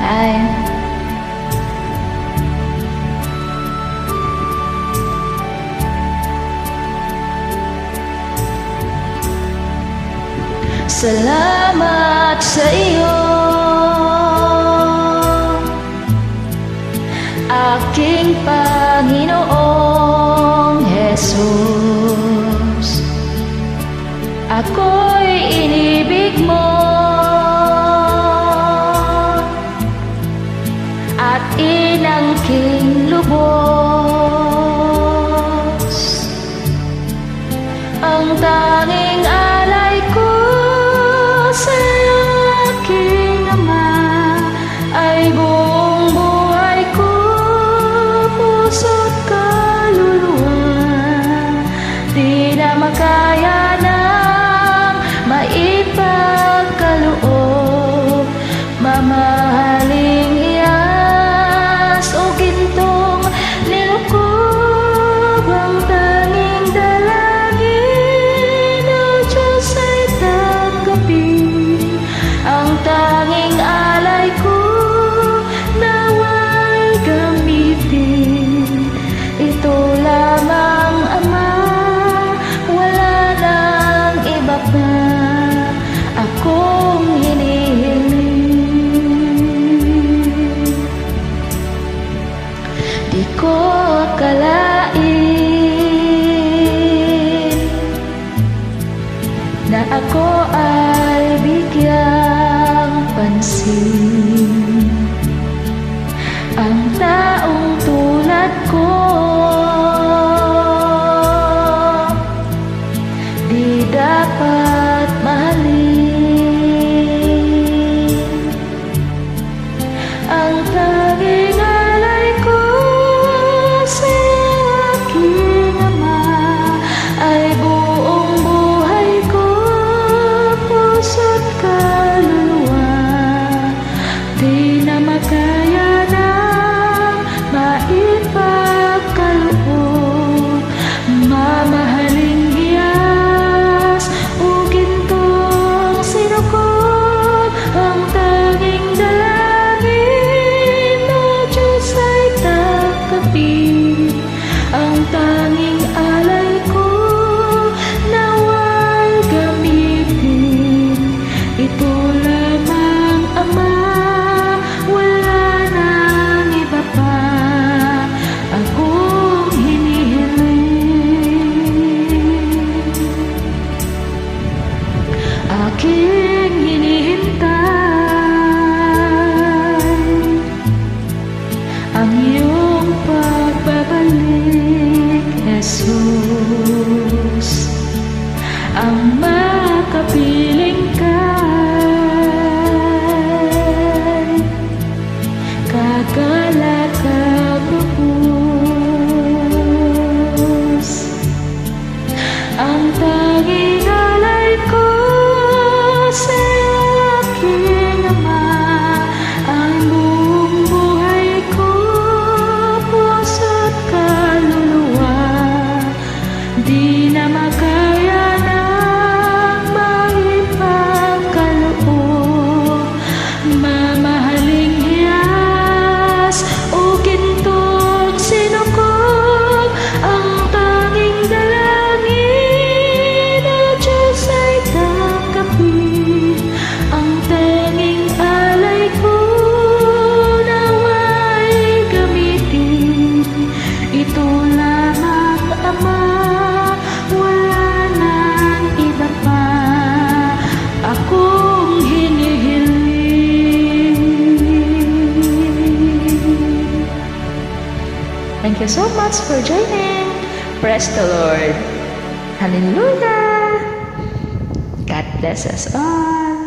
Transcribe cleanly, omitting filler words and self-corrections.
Bye! Salamat sa iyo, aking Panginoong Jesus. Ako'y inibig mo at inangking lubos. Ang tanging alay ko sa'yo, aking Ama, ay buong buhay ko, puso't kaluluwa. Di na makaya ng maipagkaloob, mamahaling iyas o gintong nilukob. Ang tanging dalangin o Diyos ay tanggapin. Ang tanging alay ko nawa'y gamitin. Ito lamang, Ama, wala nang iba pa akong hinihiling. Di ko akalain na ako ay bigyang pansin. Ang taong tulad ko di dapat mahalin. Ang tanging alay ko sa aking Ama ay buong buhay ko, puso't kaluluwa. Di na makaya ng maipagkaloob, mamahaling hiyas o gintong sinukob. Ang tanging dalangin o Diyos ay tanggapin. Ang tanging alay ko nawa'y gamitin. Ito lamang, Ama, wala nang iba pa akong hinihiling. Aking hinihintay ang iyong pagbabalik, Jesus. Ang makapiling kay kagalakang lubos. Ang tanging alay ko sa aking Ama ay buong buhay ko, puso't kaluluwa. Di na makaya ng maipagkaloob, mamahaling hiyas o gintong sinukob. Ang tanging dalangin o Diyos ay tanggapin. Ang tanging alay ko nawa'y gamitin. Ito lamang, Ama, wala nang iba pa akong hinihiling. Thank you so much for joining. Praise the Lord. Hallelujah. God bless us all.